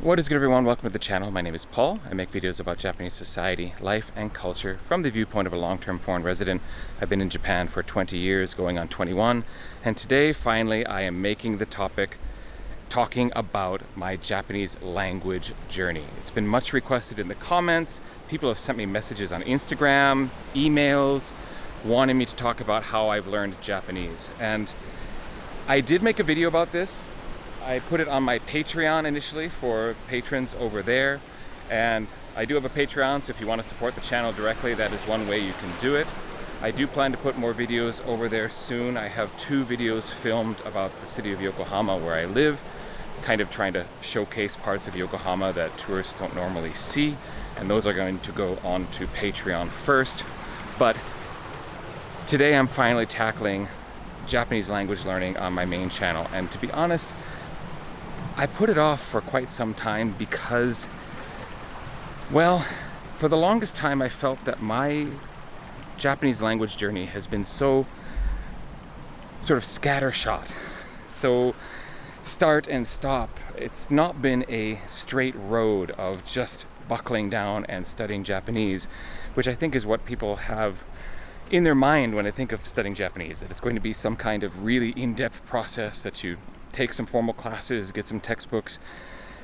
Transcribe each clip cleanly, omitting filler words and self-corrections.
What is good, everyone? Welcome to the channel. My name is Paul. I make videos about Japanese society, life, and culture from the viewpoint of a long-term foreign resident. I've been in Japan for 20 years, going on 21, and today, finally, I am making the topic talking about my Japanese language journey. It's been much requested in the comments. People have sent me messages on Instagram, emails, wanting me to talk about how I've learned Japanese. And I did make a video about this. I put it on my Patreon initially for patrons over there, and I do have a Patreon, so if you want to support the channel directly, that is one way you can do it. I do plan to put more videos over there soon. I have 2 videos filmed about the city of Yokohama where I live, kind of trying to showcase parts of Yokohama that tourists don't normally see, and those are going to go on to Patreon first. But today I'm finally tackling Japanese language learning on my main channel, and to be honest, I put it off for quite some time because, well, for the longest time I felt that my Japanese language journey has been so sort of scattershot, so start and stop. It's not been a straight road of just buckling down and studying Japanese, which I think is what people have in their mind when they think of studying Japanese, that it's going to be some kind of really in-depth process that you take some formal classes, get some textbooks,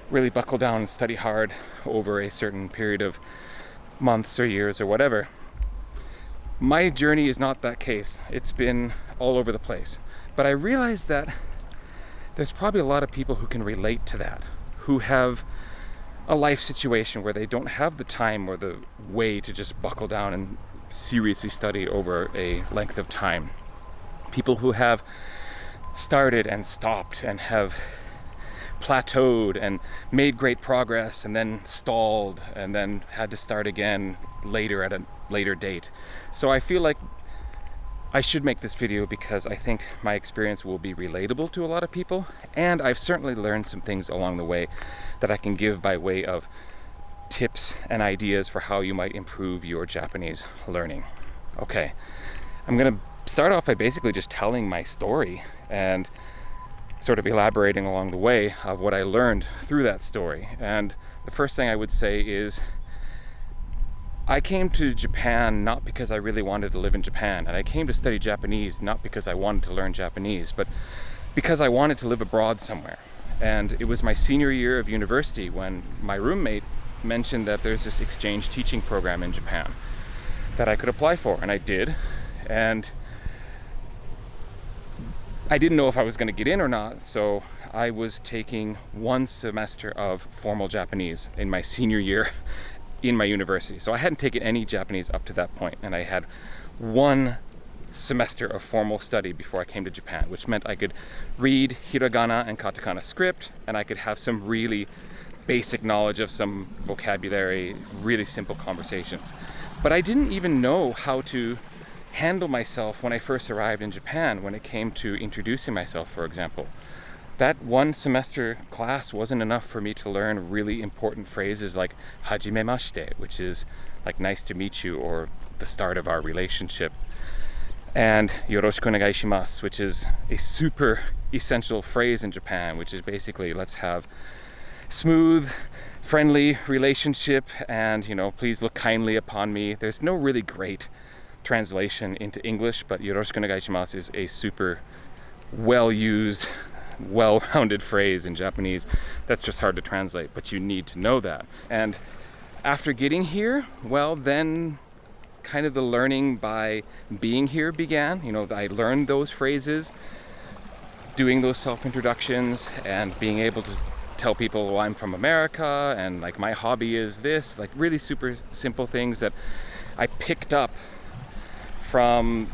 really buckle down and study hard over a certain period of months or years or whatever. My journey is not that case. It's been all over the place. But I realize that there's probably a lot of people who can relate to that, who have a life situation where they don't have the time or the way to just buckle down and seriously study over a length of time. People who have started and stopped and have plateaued and made great progress and then stalled and then had to start again later at a later date. So I feel like I should make this video because I think my experience will be relatable to a lot of people, and I've certainly learned some things along the way that I can give by way of tips and ideas for how you might improve your Japanese learning. Okay, I'm gonna start off by basically just telling my story and sort of elaborating along the way of what I learned through that story. And the first thing I would say is I came to Japan not because I really wanted to live in Japan, and I came to study Japanese not because I wanted to learn Japanese, but because I wanted to live abroad somewhere. And it was my senior year of university when my roommate mentioned that there's this exchange teaching program in Japan that I could apply for, and I did. And I didn't know if I was going to get in or not, so I was taking 1 semester of formal Japanese in my senior year in my university. So I hadn't taken any Japanese up to that point, and I had 1 semester of formal study before I came to Japan, which meant I could read hiragana and katakana script, and I could have some really basic knowledge of some vocabulary, really simple conversations. But I didn't even know how to handle myself when I first arrived in Japan when it came to introducing myself, for example. That 1 semester class wasn't enough for me to learn really important phrases like hajimemashite, which is like nice to meet you or the start of our relationship, and yoroshiku onegai shimasu, which is a super essential phrase in Japan, which is basically let's have smooth, friendly relationship, and please look kindly upon me. There's no really great translation into English, but yoroshiku onegai shimasu is a super well-used, well-rounded phrase in Japanese that's just hard to translate, but you need to know that. And after getting here, well, then kind of the learning by being here began. I learned those phrases, doing those self-introductions, and being able to tell people, well, I'm from America, and like my hobby is this, like really super simple things that I picked up from,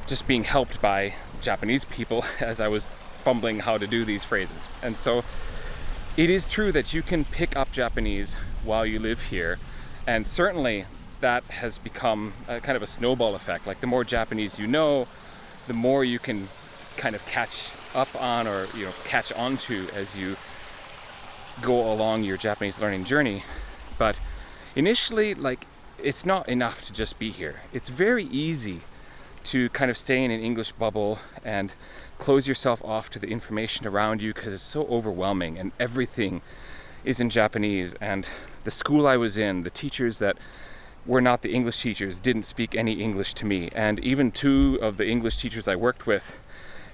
just being helped by Japanese people as I was fumbling how to do these phrases. And so it is true that you can pick up Japanese while you live here, and certainly that has become a kind of a snowball effect. Like the more Japanese you know, the more you can kind of catch up on or catch onto as you go along your Japanese learning journey. But initially, it's not enough to just be here. It's very easy to kind of stay in an English bubble and close yourself off to the information around you because it's so overwhelming and everything is in Japanese, and the school I was in, the teachers that were not the English teachers didn't speak any English to me, and even two of the English teachers I worked with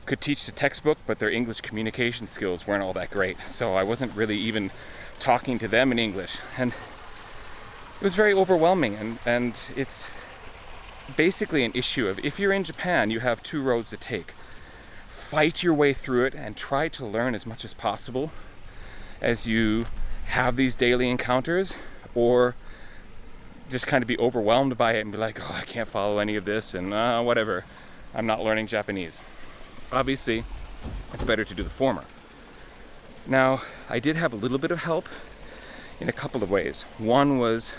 could teach the textbook, but their English communication skills weren't all that great, so I wasn't really even talking to them in English, and it was very overwhelming. And it's basically an issue of, if you're in Japan, you have two roads to take. Fight your way through it and try to learn as much as possible as you have these daily encounters, or just kind of be overwhelmed by it and be like, oh, I can't follow any of this, and whatever, I'm not learning Japanese. Obviously, it's better to do the former. Now, I did have a little bit of help in a couple of ways. One was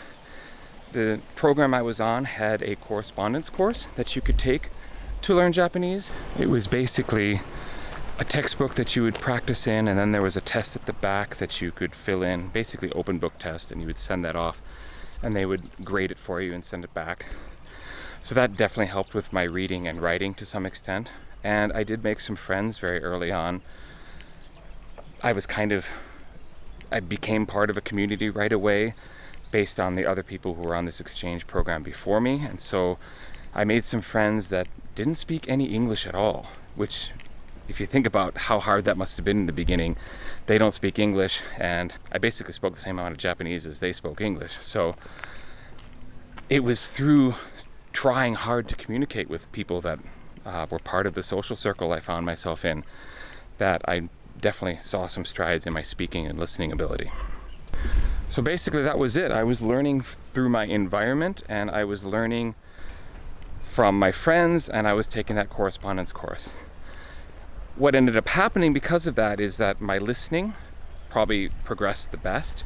the program I was on had a correspondence course that you could take to learn Japanese. It was basically a textbook that you would practice in, and then there was a test at the back that you could fill in, basically open book test, and you would send that off and they would grade it for you and send it back. So that definitely helped with my reading and writing to some extent. And I did make some friends very early on. I became part of a community right away based on the other people who were on this exchange program before me. And so I made some friends that didn't speak any English at all, which, if you think about how hard that must have been in the beginning, they don't speak English, and I basically spoke the same amount of Japanese as they spoke English. So it was through trying hard to communicate with people that were part of the social circle I found myself in that I definitely saw some strides in my speaking and listening ability. So basically that was it. I was learning through my environment, and I was learning from my friends, and I was taking that correspondence course. What ended up happening because of that is that my listening probably progressed the best,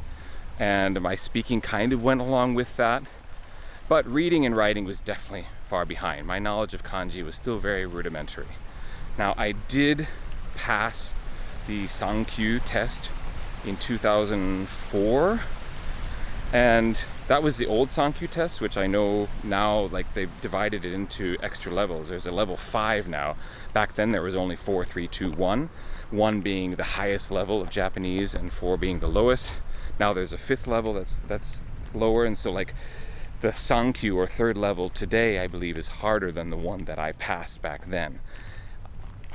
and my speaking kind of went along with that. But reading and writing was definitely far behind. My knowledge of kanji was still very rudimentary. Now, I did pass the Sankyu test in 2004, and that was the old Sankyu test, which I know now, like, they've divided it into extra levels. There's a level 5 now. Back then there was only 4, 3, 2, 1. 1 being the highest level of Japanese and 4 being the lowest. Now there's a 5th level that's lower, and so like the Sankyu or 3rd level today, I believe, is harder than the one that I passed back then.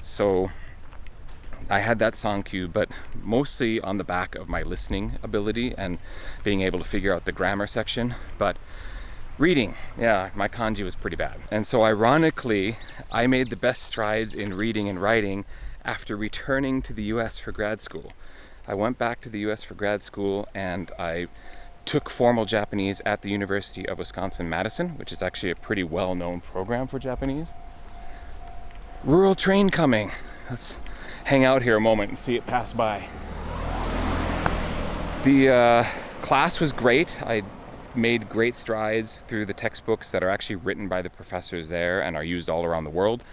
So I had that Sankyu, but mostly on the back of my listening ability and being able to figure out the grammar section. But reading, yeah, my kanji was pretty bad. And so ironically, I made the best strides in reading and writing after returning to the US for grad school. I went back to the US for grad school, and I took formal Japanese at the University of Wisconsin-Madison, which is actually a pretty well-known program for Japanese. Rural train coming. Let's hang out here a moment and see it pass by. The class was great. I made great strides through the textbooks that are actually written by the professors there and are used all around the world.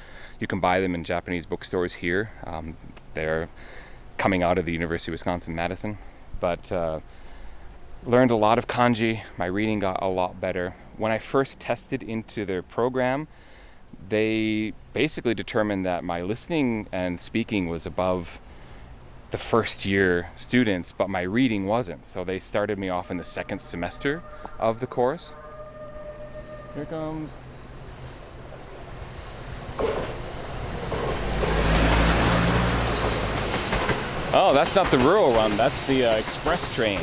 You can buy them in Japanese bookstores here. They're coming out of the University of Wisconsin-Madison. But learned a lot of kanji. My reading got a lot better. When I first tested into their program, they basically determined that my listening and speaking was above the first year students, but my reading wasn't. So they started me off in the 2nd semester of the course. Here it comes. Oh, that's not the rural one, that's the express train.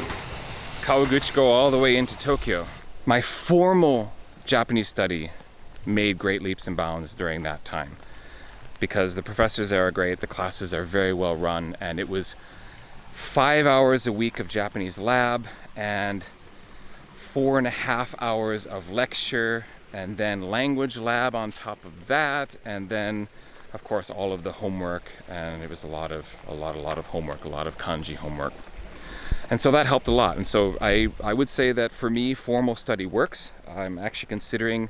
Kawaguchi go all the way into Tokyo. My formal Japanese study made great leaps and bounds during that time, because the professors there are great, the classes are very well run, and it was 5 hours a week of Japanese lab and 4.5 hours of lecture, and then language lab on top of that, and then of course all of the homework. And it was a lot of homework, a lot of kanji homework, and so that helped a lot. And so I would say that for me, formal study works. I'm actually considering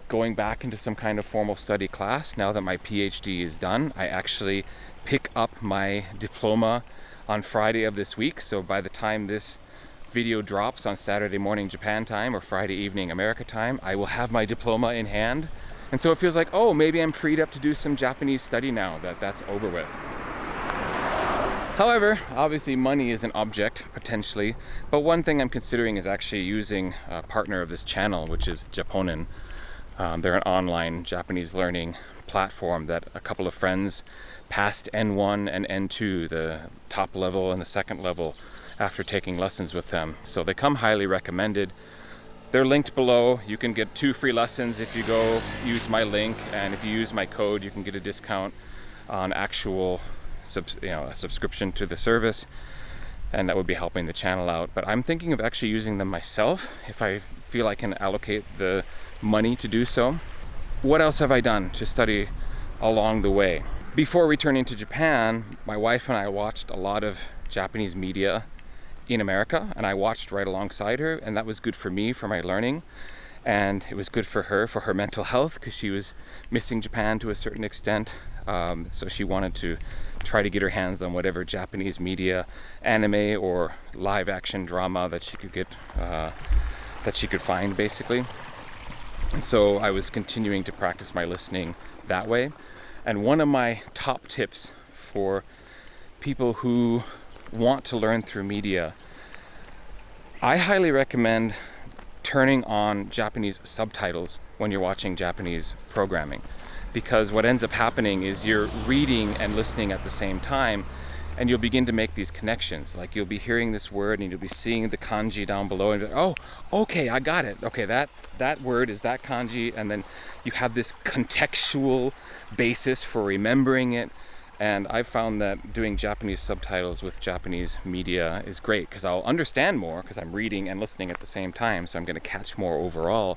going back into some kind of formal study class now that my PhD is done. I actually pick up my diploma on Friday of this week, so by the time this video drops on Saturday morning Japan time or Friday evening America time, I will have my diploma in hand. And so it feels like, oh, maybe I'm freed up to do some Japanese study now that that's over with. However, obviously money is an object, potentially, but one thing I'm considering is actually using a partner of this channel, which is Japonin. They're an online Japanese learning platform that a couple of friends passed N1 and N2, the top level and the second level, after taking lessons with them. So they come highly recommended. They're linked below. You can get 2 free lessons if you go use my link, and if you use my code, you can get a discount on actual a subscription to the service, and that would be helping the channel out. But I'm thinking of actually using them myself if I feel I can allocate the money to do so. What else have I done to study along the way? Before returning to Japan, my wife and I watched a lot of Japanese media in America, and I watched right alongside her, and that was good for me, for my learning, and it was good for her mental health, because she was missing Japan to a certain extent. So she wanted to try to get her hands on whatever Japanese media, anime or live action drama that she could get, that she could find, basically. And so I was continuing to practice my listening that way. And one of my top tips for people who want to learn through media, I highly recommend turning on Japanese subtitles when you're watching Japanese programming. Because what ends up happening is you're reading and listening at the same time, and you'll begin to make these connections. Like, you'll be hearing this word and you'll be seeing the kanji down below, and you'll be like, oh, okay, I got it. Okay, that word is that kanji, and then you have this contextual basis for remembering it. And I've found that doing Japanese subtitles with Japanese media is great, because I'll understand more because I'm reading and listening at the same time, so I'm going to catch more overall.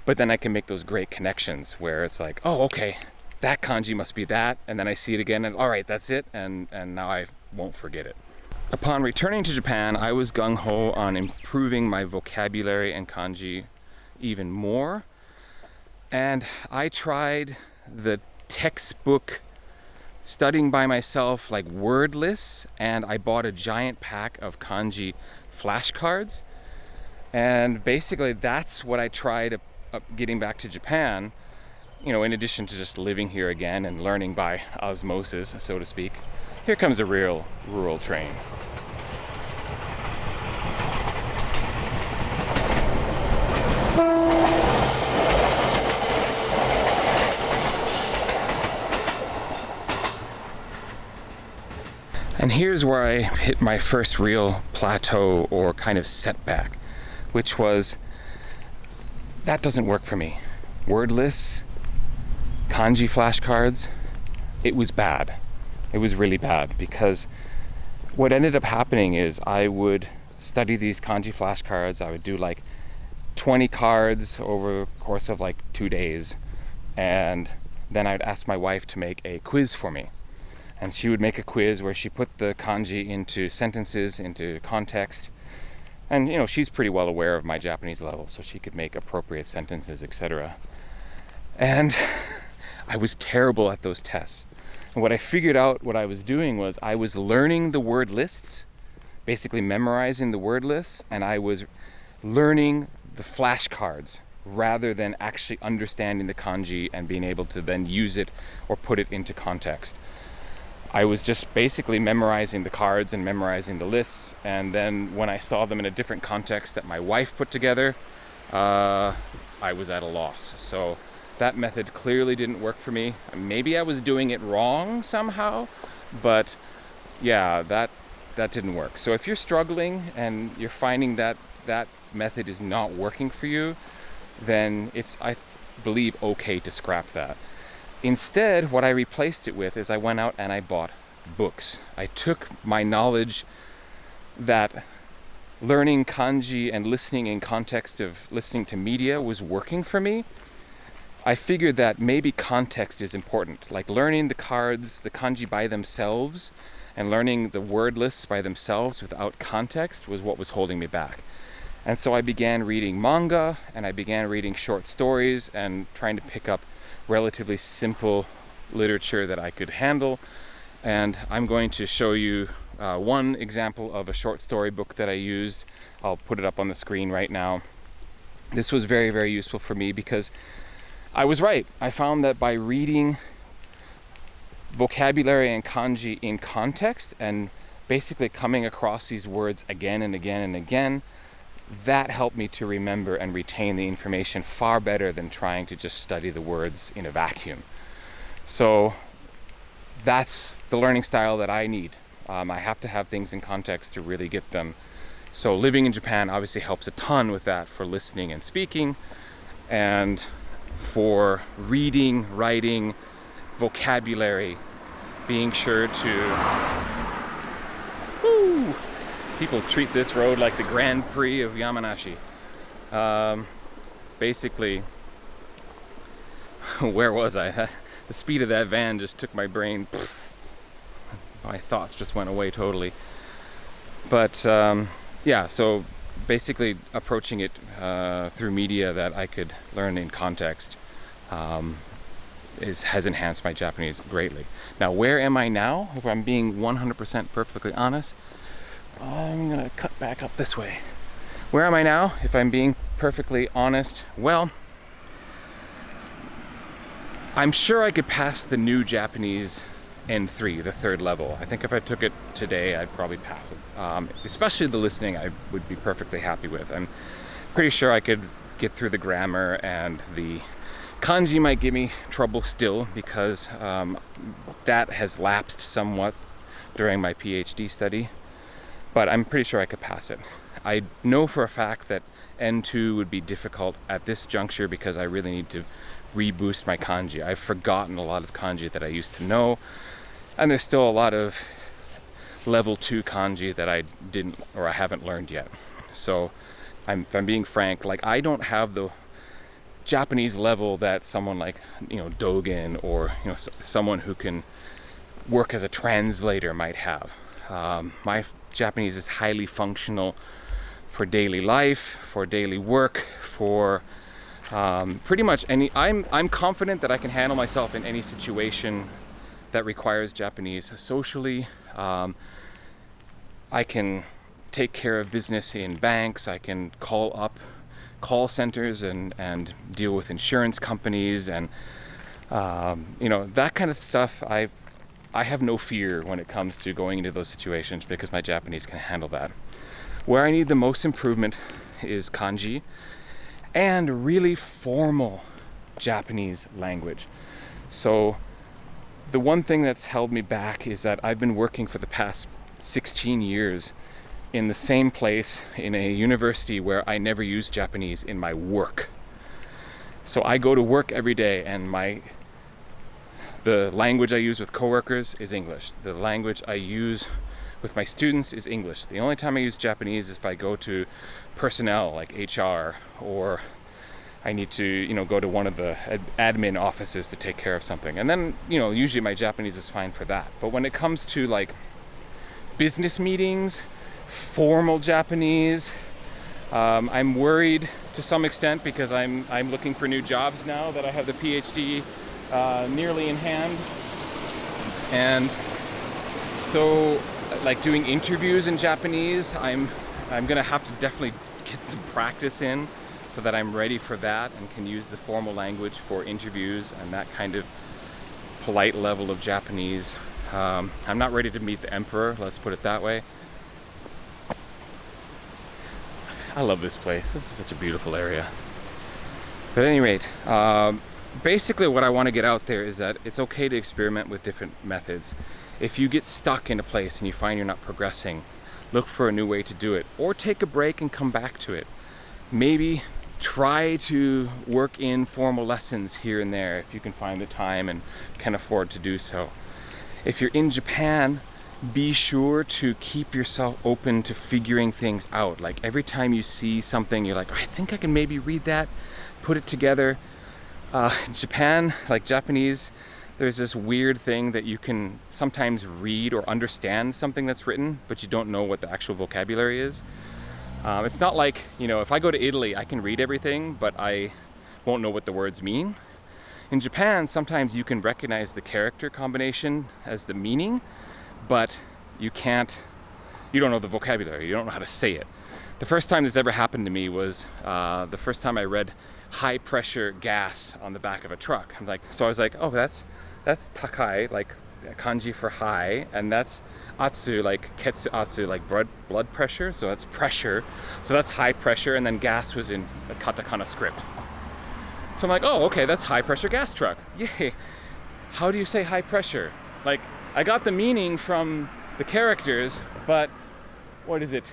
But then I can make those great connections where it's like, oh, okay, that kanji must be that, and then I see it again, and all right, that's it, and now I won't forget it. Upon returning to Japan, I was gung-ho on improving my vocabulary and kanji even more, and I tried the textbook studying by myself, like word lists, and I bought a giant pack of kanji flashcards, and basically that's what I tried getting back to Japan, in addition to just living here again and learning by osmosis, so to speak. Here comes a real rural train. And here's where I hit my first real plateau or kind of setback, which was, that doesn't work for me. Word lists, kanji flashcards, it was bad. It was really bad, because what ended up happening is I would study these kanji flashcards. I would do like 20 cards over the course of like 2 days, and then I'd ask my wife to make a quiz for me. And she would make a quiz where she put the kanji into sentences, into context. And she's pretty well aware of my Japanese level, so she could make appropriate sentences, etc. And I was terrible at those tests. And what I figured out what I was doing was I was learning the word lists, basically memorizing the word lists, and I was learning the flashcards rather than actually understanding the kanji and being able to then use it or put it into context. I was just basically memorizing the cards and memorizing the lists, and then when I saw them in a different context that my wife put together, I was at a loss. So that method clearly didn't work for me. Maybe I was doing it wrong somehow, but yeah, that didn't work. So if you're struggling and you're finding that that method is not working for you, then it's, I believe, okay to scrap that. Instead, what I replaced it with is I went out and I bought books. I took my knowledge that learning kanji and listening in context of listening to media was working for me. I figured that maybe context is important, like learning the cards, the kanji by themselves, and learning the word lists by themselves without context was what was holding me back. And so I began reading manga, and I began reading short stories and trying to pick up relatively simple literature that I could handle. And I'm going to show you one example of a short story book that I used. I'll put it up on the screen right now. This was very, very useful for me because I was right. I found that by reading vocabulary and kanji in context and basically coming across these words again and again and again, that helped me to remember and retain the information far better than trying to just study the words in a vacuum. So that's the learning style that I need. I have to have things in context to really get them. So living in Japan obviously helps a ton with that for listening and speaking, and for reading, writing, vocabulary, being sure to... Woo! People treat this road like the Grand Prix of Yamanashi. Basically, where was I? The speed of that van just took my brain... My thoughts just went away totally. But yeah, so basically approaching it through media that I could learn in context has enhanced my Japanese greatly. Now, where am I now? If I'm being 100% perfectly honest, I'm gonna cut back up this way. Where am I now? If I'm being perfectly honest, well, I'm sure I could pass the new Japanese N3, the third level. I think if I took it today, I'd probably pass it. Especially the listening, I would be perfectly happy with. I'm pretty sure I could get through the grammar, and the kanji might give me trouble still because that has lapsed somewhat during my PhD study. But I'm pretty sure I could pass it. I know for a fact that N2 would be difficult at this juncture because I really need to reboost my kanji. I've forgotten a lot of kanji that I used to know, and there's still a lot of level 2 kanji that I didn't, or I haven't learned yet. So if I'm being frank, like, I don't have the Japanese level that someone like, Dogen, or someone who can work as a translator might have. My Japanese is highly functional for daily life, for daily work, for pretty much any. I'm confident that I can handle myself in any situation that requires Japanese socially. I can take care of business in banks. I can call up call centers and deal with insurance companies, and that kind of stuff. I have no fear when it comes to going into those situations because my Japanese can handle that. Where I need the most improvement is kanji and really formal Japanese language. So the one thing that's held me back is that I've been working for the past 16 years in the same place in a university where I never use Japanese in my work. So I go to work every day, and the language I use with coworkers is English. The language I use with my students is English. The only time I use Japanese is if I go to personnel like HR, or I need to, go to one of the admin offices to take care of something. And then, usually my Japanese is fine for that. But when it comes to like business meetings, formal Japanese, I'm worried to some extent because I'm looking for new jobs now that I have the PhD nearly in hand. And so, like, doing interviews in Japanese, I'm gonna have to definitely get some practice in so that I'm ready for that and can use the formal language for interviews and that kind of polite level of Japanese. I'm not ready to meet the emperor, let's put it that way. I love this place. This is such a beautiful area. But at any rate, basically what I want to get out there is that it's okay to experiment with different methods. If you get stuck in a place and you find you're not progressing, look for a new way to do it, or take a break and come back to it. Maybe try to work in formal lessons here and there if you can find the time and can afford to do so. If you're in Japan, be sure to keep yourself open to figuring things out. Like, every time you see something, you're like, I think I can maybe read that, put it together. Japan, like Japanese, there's this weird thing that you can sometimes read or understand something that's written, but you don't know what the actual vocabulary is. It's not like, if I go to Italy, I can read everything, but I won't know what the words mean. In Japan, sometimes you can recognize the character combination as the meaning, but you don't know the vocabulary, you don't know how to say it. The first time this ever happened to me was the first time I read high pressure gas on the back of a truck. I was like, oh, that's takai, like kanji for high, and that's atsu, like ketsu atsu, like blood pressure. So that's pressure. So that's high pressure, and then gas was in the katakana script. So I'm like, oh, okay, that's high pressure gas truck. Yay. How do you say high pressure? Like, I got the meaning from the characters, but what is it?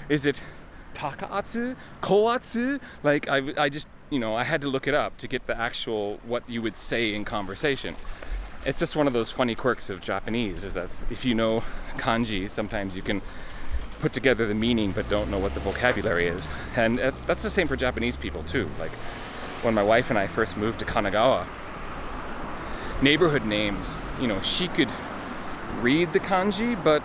Is it takaatsu? Koatsu? Like, I just, I had to look it up to get the actual, what you would say in conversation. It's just one of those funny quirks of Japanese, is that if you know kanji, sometimes you can put together the meaning but don't know what the vocabulary is. And that's the same for Japanese people too. Like, when my wife and I first moved to Kanagawa, neighborhood names, she could read the kanji, but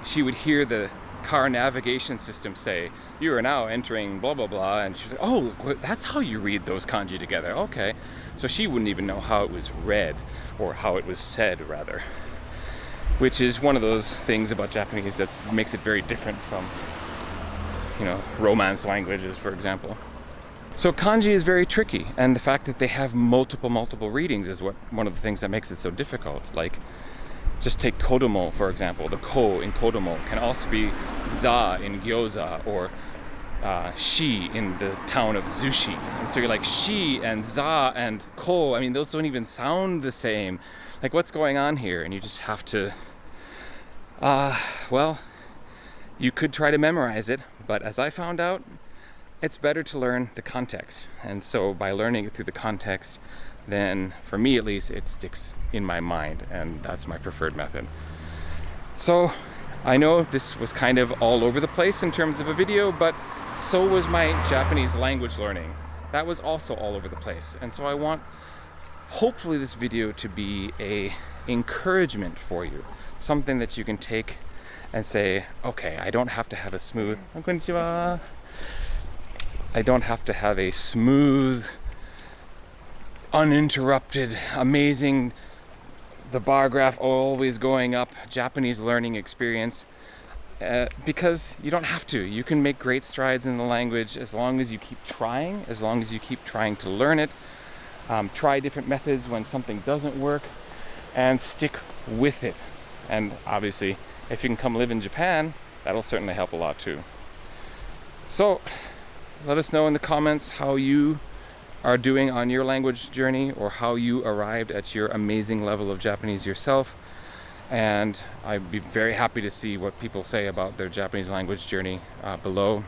she would hear the car navigation system say, "You are now entering blah blah blah," and she's like, "Oh, that's how you read those kanji together." Okay, so she wouldn't even know how it was read, or how it was said rather, which is one of those things about Japanese that makes it very different from Romance languages, for example. So kanji is very tricky, and the fact that they have multiple readings is one of the things that makes it so difficult. Like, just take kodomo, for example. The ko in kodomo can also be za in gyoza, or shi in the town of Zushi. And so you're like, shi and za and ko, I mean, those don't even sound the same. Like, what's going on here? And you just have to, you could try to memorize it, but as I found out, it's better to learn the context. And so by learning it through the context, then for me at least, it sticks in my mind, and that's my preferred method. So I know this was kind of all over the place in terms of a video, but so was my Japanese language learning. That was also all over the place. And so I want, hopefully, this video to be a encouragement for you, something that you can take and say, okay, I don't have to have a smooth, konnichiwa. I don't have to have a smooth, uninterrupted, amazing, the bar graph always going up Japanese learning experience, because you don't have to. You can make great strides in the language as long as you keep trying, as long as you keep trying to learn it, try different methods when something doesn't work, and stick with it. And obviously, if you can come live in Japan, that'll certainly help a lot too. So let us know in the comments how you are doing on your language journey, or how you arrived at your amazing level of Japanese yourself. And I'd be very happy to see what people say about their Japanese language journey below.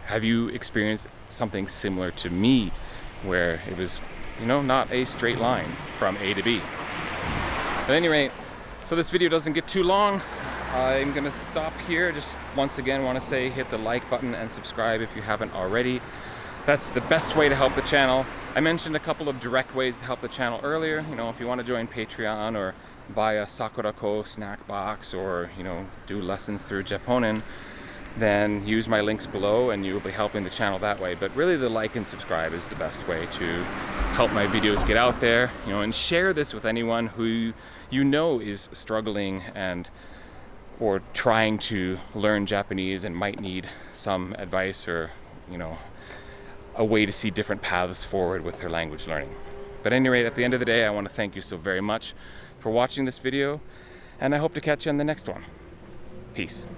Have you experienced something similar to me, where it was, not a straight line from A to B? At any rate, so this video doesn't get too long, I'm gonna stop here. Just once again want to say, hit the like button and subscribe if you haven't already. That's the best way to help the channel. I mentioned a couple of direct ways to help the channel earlier. If you want to join Patreon, or buy a SakuraCo snack box, or do lessons through Japonin, then use my links below and you will be helping the channel that way. But really, the like and subscribe is the best way to help my videos get out there, and share this with anyone who is struggling or trying to learn Japanese and might need some advice, or a way to see different paths forward with their language learning. But at any rate, at the end of the day, I want to thank you so very much for watching this video, and I hope to catch you on the next one. Peace.